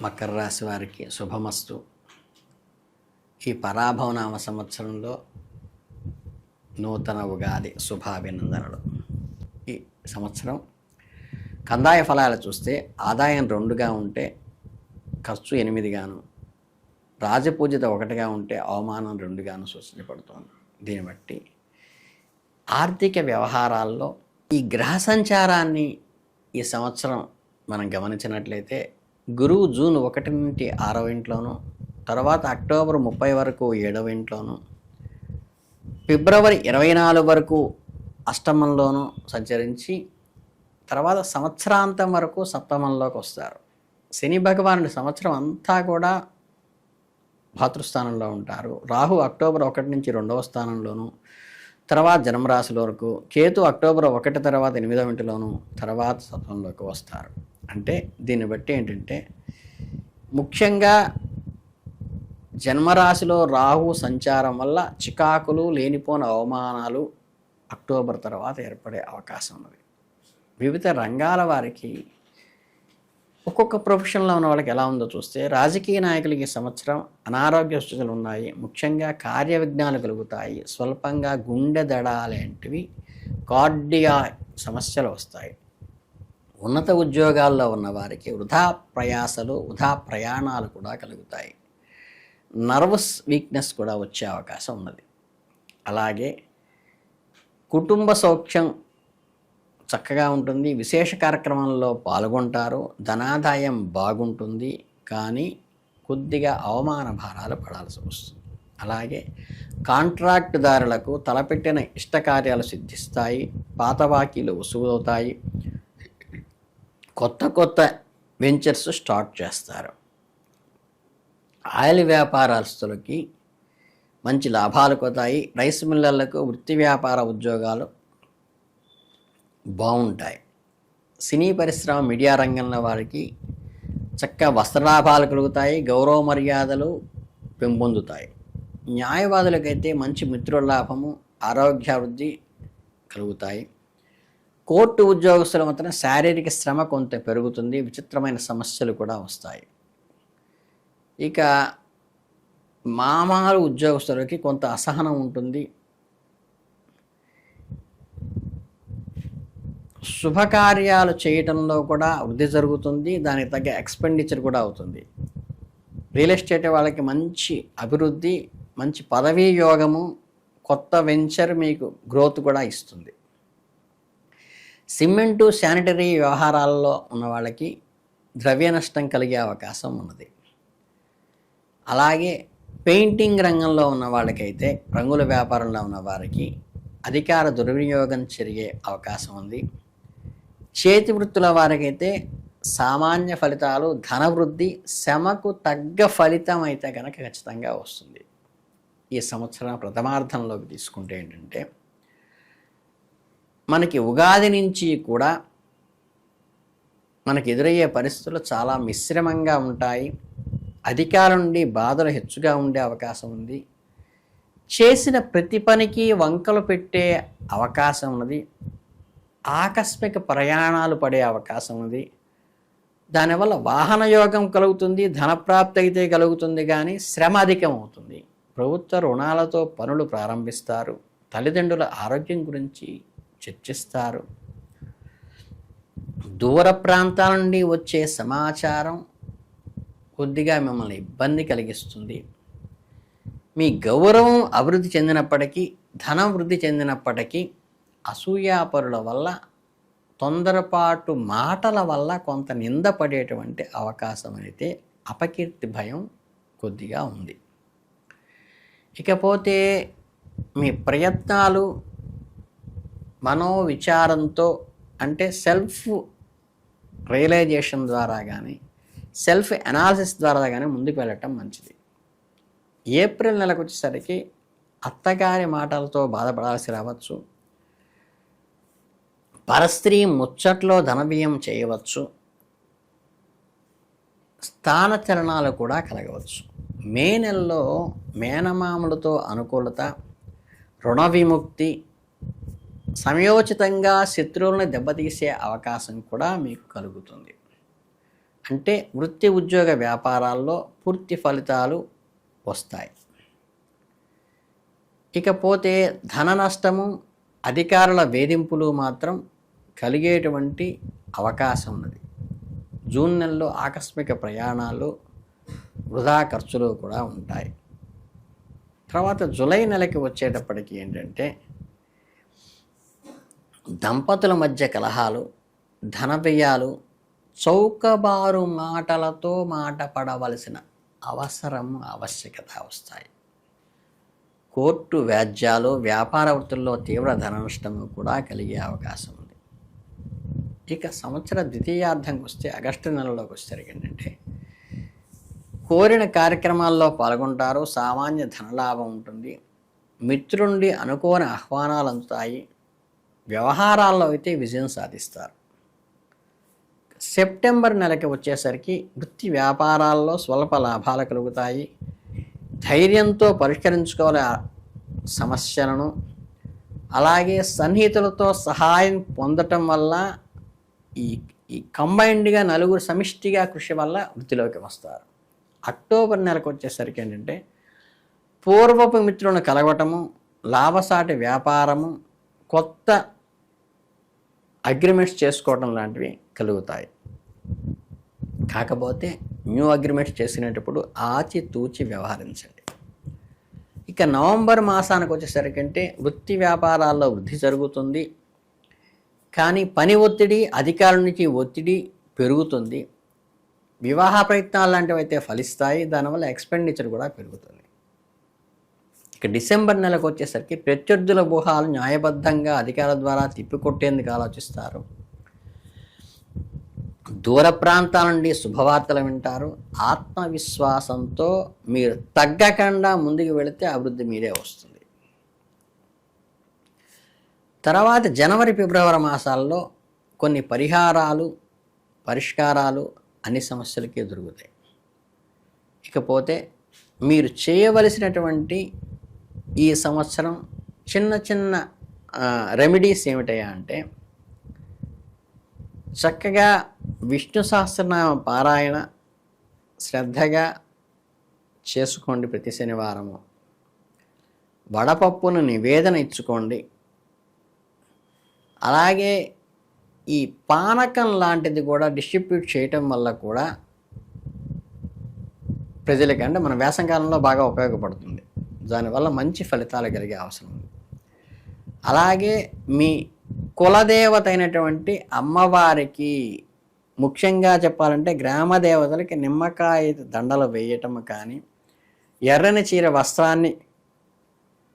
మకర రాశి వారికి శుభమస్తు. ఈ పరాభవనామ సంవత్సరంలో నూతన ఉగాది శుభాభినందనలు. ఈ సంవత్సరం కందాయ ఫలాలు చూస్తే ఆదాయం 2గా ఉంటే ఖర్చు 8గాను, రాజపూజిత 1గా ఉంటే అవమానం 2గాను సూచించబడుతోంది. దీన్ని బట్టి ఆర్థిక వ్యవహారాల్లో ఈ గ్రహ సంచారాన్ని ఈ సంవత్సరం మనం గమనించినట్లయితే గురువు జూన్ 1 నుండి 6వ ఇంట్లోనూ, తర్వాత అక్టోబర్ 30 వరకు 7వ ఇంట్లోనూ, ఫిబ్రవరి 24 వరకు అష్టమంలోనూ సంచరించి తర్వాత సంవత్సరాంతం వరకు సప్తమంలోకి వస్తారు. శని భగవానుడి సంవత్సరం అంతా కూడా భాతృస్థానంలో ఉంటారు. రాహు అక్టోబర్ 1 నుంచి 2వ స్థానంలోను, తర్వాత జన్మరాశుల వరకు, కేతు అక్టోబర్ 1 తర్వాత 8వ ఇంటిలోను, తర్వాత సప్తమంలోకి వస్తారు. అంటే దీన్ని బట్టి ఏంటంటే ముఖ్యంగా జన్మరాశిలో రాహు సంచారం వల్ల చికాకులు, లేనిపోని అవమానాలు అక్టోబర్ తర్వాత ఏర్పడే అవకాశం ఉన్నది. వివిధ రంగాల వారికి ఒక్కొక్క ప్రొఫెషన్లో ఉన్న వాళ్ళకి ఎలా ఉందో చూస్తే, రాజకీయ నాయకులకి సంవత్సరం అనారోగ్య స్థితులు ఉన్నాయి. ముఖ్యంగా కార్య విఘ్నాలు కలుగుతాయి. స్వల్పంగా గుండె దడ లాంటివి కార్డియా సమస్యలు వస్తాయి. ఉన్నత ఉద్యోగాల్లో ఉన్న వారికి వృధా ప్రయాసలు, వృధా ప్రయాణాలు కూడా కలుగుతాయి. నర్వస్ వీక్నెస్ కూడా వచ్చే అవకాశం ఉన్నది. అలాగే కుటుంబ సౌఖ్యం చక్కగా ఉంటుంది. విశేష కార్యక్రమంలో పాల్గొంటారు. ధనాదాయం బాగుంటుంది. కానీ కొద్దిగా అవమాన భారాలు పడాల్సి వస్తుంది. అలాగే కాంట్రాక్టుదారులకు తలపెట్టిన ఇష్టకార్యాలు సిద్ధిస్తాయి. పాత బాకీలు వసూలవుతాయి. కొత్త వెంచర్స్ స్టార్ట్ చేస్తారు. ఆయిల్ వ్యాపారస్తులకి మంచి లాభాలు కొతాయి. రైస్ మిల్లర్లకు వృత్తి వ్యాపార ఉద్యోగాలు బాగుంటాయి. సినీ పరిశ్రమ, మీడియా రంగంలో వారికి చక్కగా వస్త్రలాభాలు కలుగుతాయి. గౌరవ మర్యాదలు పెంపొందుతాయి. న్యాయవాదులకైతే మంచి మిత్రుల లాభము, ఆరోగ్యాభివృద్ధి కలుగుతాయి. కోర్టు ఉద్యోగస్తుల మాత్రం శారీరక శ్రమ కొంత పెరుగుతుంది. విచిత్రమైన సమస్యలు కూడా వస్తాయి. ఇక మామూలు ఉద్యోగస్తులకి కొంత అసహనం ఉంటుంది. శుభకార్యాలు చేయటంలో కూడా వృద్ధి జరుగుతుంది. దానికి తగ్గ ఎక్స్పెండిచర్ కూడా అవుతుంది. రియల్ ఎస్టేట్ వాళ్ళకి మంచి అభివృద్ధి, మంచి పదవీ యోగము, కొత్త వెంచర్ మీకు గ్రోత్ కూడా ఇస్తుంది. సిమెంటు, శానిటరీ వ్యవహారాల్లో ఉన్న వాళ్ళకి ద్రవ్య నష్టం కలిగే అవకాశం ఉన్నది. అలాగే పెయింటింగ్ రంగంలో ఉన్న వాళ్ళకైతే, రంగుల వ్యాపారంలో ఉన్న వారికి అధికార దుర్వినియోగం జరిగే అవకాశం ఉంది. చేతి వృత్తుల వారికైతే సామాన్య ఫలితాలు, ధనవృద్ధి, శ్రమకు తగ్గ ఫలితం అయితే కనుక ఖచ్చితంగా వస్తుంది. ఈ సంవత్సరం ప్రథమార్థంలోకి తీసుకుంటే ఏంటంటే మనకి ఉగాది నుంచి కూడా మనకి ఎదురయ్యే పరిస్థితులు చాలా మిశ్రమంగా ఉంటాయి. అధికారుల నుండి బాధలు హెచ్చుగా ఉండే అవకాశం ఉంది. చేసిన ప్రతి పనికి వంకలు పెట్టే అవకాశం ఉన్నది. ఆకస్మిక ప్రయాణాలు పడే అవకాశం ఉంది. దానివల్ల వాహన యోగం కలుగుతుంది. ధనప్రాప్తి అయితే కలుగుతుంది, కానీ శ్రమ అధికం అవుతుంది. ప్రభుత్వ రుణాలతో పనులు ప్రారంభిస్తారు. తల్లిదండ్రుల ఆరోగ్యం గురించి చర్చిస్తారు. దూర ప్రాంతాల నుండి వచ్చే సమాచారం కొద్దిగా మిమ్మల్ని ఇబ్బంది కలిగిస్తుంది. మీ గౌరవం అభివృద్ధి చెందినప్పటికీ, ధనం వృద్ధి చెందినప్పటికీ అసూయాపరుల వల్ల, తొందరపాటు మాటల వల్ల కొంత నింద పడేటువంటి అవకాశం అయితే, అపకీర్తి భయం కొద్దిగా ఉంది. ఇకపోతే మీ ప్రయత్నాలు మనోవిచారంతో, అంటే సెల్ఫ్ రియలైజేషన్ ద్వారా కానీ, సెల్ఫ్ అనాలిసిస్ ద్వారా కానీ ముందుకు వెళ్ళటం మంచిది. ఏప్రిల్ నెలకు వచ్చేసరికి అత్తగారి మాటలతో బాధపడాల్సి రావచ్చు. పరస్త్రీ ముచ్చట్లో ధనవ్యయం చేయవచ్చు. స్థానచలనాలు కూడా కలగవచ్చు. మే నెలలో మేనమామలతో అనుకూలత, రుణ విముక్తి, సమయోచితంగా శత్రువులను దెబ్బతీసే అవకాశం కూడా మీకు కలుగుతుంది. అంటే వృత్తి ఉద్యోగ వ్యాపారాల్లో పూర్తి ఫలితాలు వస్తాయి. ఇకపోతే ధన నష్టము, అధికారుల వేధింపులు మాత్రం కలిగేటువంటి అవకాశం ఉన్నది. జూన్ నెలలో ఆకస్మిక ప్రయాణాలు, వృధా ఖర్చులు కూడా ఉంటాయి. తర్వాత జూలై నెలకి వచ్చేటప్పటికి ఏంటంటే దంపతుల మధ్య కలహాలు, ధన వ్యయాలు, చౌకబారు మాటలతో మాట పడవలసిన ఆవశ్యకత వస్తాయి. కోర్టు వ్యాజ్యాలు, వ్యాపార వృత్తుల్లో తీవ్ర ధన నష్టము కూడా కలిగే అవకాశం ఉంది. ఇక సంవత్సర ద్వితీయార్థంకి వస్తే ఆగస్టు నెలలోకి వచ్చేసరికి ఏంటంటే కోరిన కార్యక్రమాల్లో పాల్గొంటారు, సామాన్య ధనలాభం ఉంటుంది, మిత్రుండి అనుకోని ఆహ్వానాలు అందుతాయి, వ్యవహారాల్లో అయితే విజయం సాధిస్తారు. సెప్టెంబర్ నెలకి వచ్చేసరికి వృత్తి వ్యాపారాల్లో స్వల్ప లాభాలు కలుగుతాయి. ధైర్యంతో పరిష్కరించుకోవాలి సమస్యలను. అలాగే సన్నిహితులతో సహాయం పొందటం వల్ల ఈ కంబైన్డ్గా నలుగురు సమిష్టిగా కృషి వల్ల వృత్తిలోకి వస్తారు. అక్టోబర్ నెలకు వచ్చేసరికి ఏంటంటే పూర్వపు మిత్రులను కలవటము, లాభసాటి వ్యాపారము, కొత్త అగ్రిమెంట్స్ చేసుకోవడం లాంటివి కలుగుతాయి. కాకపోతే న్యూ అగ్రిమెంట్స్ చేసినప్పుడు ఆచితూచి వ్యవహరించండి. ఇక నవంబర్ మాసానికి వచ్చేసరికి అంటే వృత్తి వ్యాపారాల్లో వృద్ధి జరుగుతుంది, కానీ పని ఒత్తిడి, అధికారుల నుంచి ఒత్తిడి పెరుగుతుంది. వివాహ ప్రయత్నాలు లాంటివి అయితే ఫలిస్తాయి, దానివల్ల ఎక్స్పెండిచర్ కూడా పెరుగుతుంది. ఇక డిసెంబర్ నెలకు వచ్చేసరికి ప్రత్యర్థుల ఊహాలు న్యాయబద్ధంగా అధికారుల ద్వారా తిప్పికొట్టేందుకు ఆలోచిస్తారు. దూర ప్రాంతాల నుండి శుభవార్తలు వింటారు. ఆత్మవిశ్వాసంతో మీరు తగ్గకుండా ముందుకు వెళితే అభివృద్ధి మీరే వస్తుంది. తర్వాత జనవరి, ఫిబ్రవరి మాసాల్లో కొన్ని పరిష్కారాలు అన్ని సమస్యలకి దొరుకుతాయి. ఇకపోతే మీరు చేయవలసినటువంటి ఈ సంవత్సరం చిన్న రెమెడీస్ ఏమిటయా అంటే చక్కగా విష్ణు సహస్రనామ పారాయణ శ్రద్ధగా చేసుకోండి. ప్రతి శనివారము వడపప్పును నివేదన ఇచ్చుకోండి. అలాగే ఈ పానకం లాంటిది కూడా డిస్ట్రిబ్యూట్ చేయటం వల్ల కూడా ప్రజలకి, అంటే మన వేసంకాలంలో బాగా ఉపయోగపడుతుంది. దానివల్ల మంచి ఫలితాలు కలిగే అవసరం ఉంది. అలాగే మీ కులదేవత అయినటువంటి అమ్మవారికి ముఖ్యంగా చెప్పాలంటే గ్రామ దేవతలకి నిమ్మకాయ దండలు వేయటం కానీ, ఎర్రని చీర వస్త్రాన్ని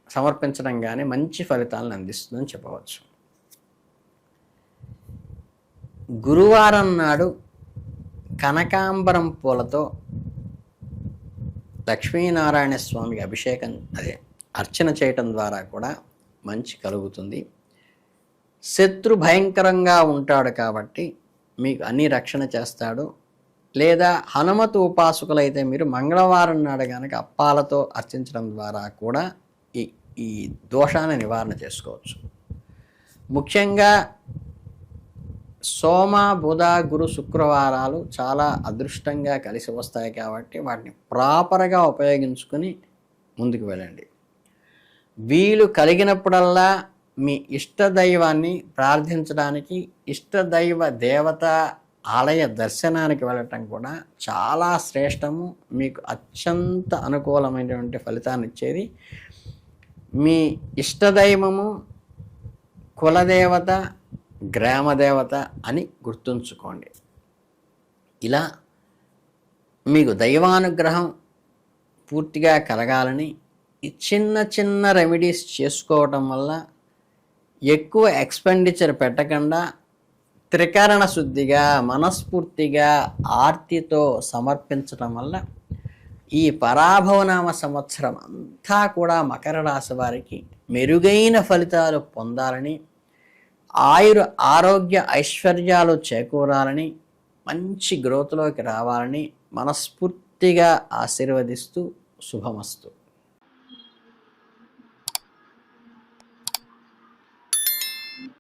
సమర్పించడం కానీ మంచి ఫలితాలను అందిస్తుందని చెప్పవచ్చు. గురువారం నాడు కనకాంబరం పూలతో లక్ష్మీనారాయణ స్వామికి అర్చన చేయటం ద్వారా కూడా మంచి కలుగుతుంది. శత్రు భయంకరంగా ఉంటాడు కాబట్టి మీకు అన్ని రక్షణ చేస్తాడు. లేదా హనుమతు ఉపాసకులైతే మీరు మంగళవారం నాడు కనుక అప్పాలతో అర్చించడం ద్వారా కూడా ఈ దోషాన్ని నివారణ చేసుకోవచ్చు. ముఖ్యంగా సోమ, బుధ, గురు, శుక్రవారాలు చాలా అదృష్టంగా కలిసి వస్తాయి కాబట్టి వాటిని ప్రాపర్గా ఉపయోగించుకొని ముందుకు వెళ్ళండి. వీలు కలిగినప్పుడల్లా మీ ఇష్టదైవాన్ని ప్రార్థించడానికి, ఇష్టదైవ దేవత ఆలయ దర్శనానికి వెళ్ళటం కూడా చాలా శ్రేష్టము. మీకు అత్యంత అనుకూలమైనటువంటి ఫలితాన్ని ఇచ్చేది మీ ఇష్టదైవము, కులదేవత, గ్రామదేవత అని గుర్తుంచుకోండి. ఇలా మీకు దైవానుగ్రహం పూర్తిగా కలగాలని ఈ చిన్న రెమెడీస్ చేసుకోవటం వల్ల ఎక్కువ ఎక్స్పెండిచర్ పెట్టకుండా త్రికరణ శుద్ధిగా మనస్ఫూర్తిగా ఆర్తితో సమర్పించటం వల్ల ఈ పరాభవనామ సంవత్సరం అంతా కూడా మకర రాశి వారికి మెరుగైన ఫలితాలు పొందాలని, ఆరోగ్య ఐశ్వర్యాలు చేకూరాలని, మంచి గ్రోత్లోకి రావాలని మనస్ఫూర్తిగా ఆశీర్వదిస్తూ శుభమస్తు.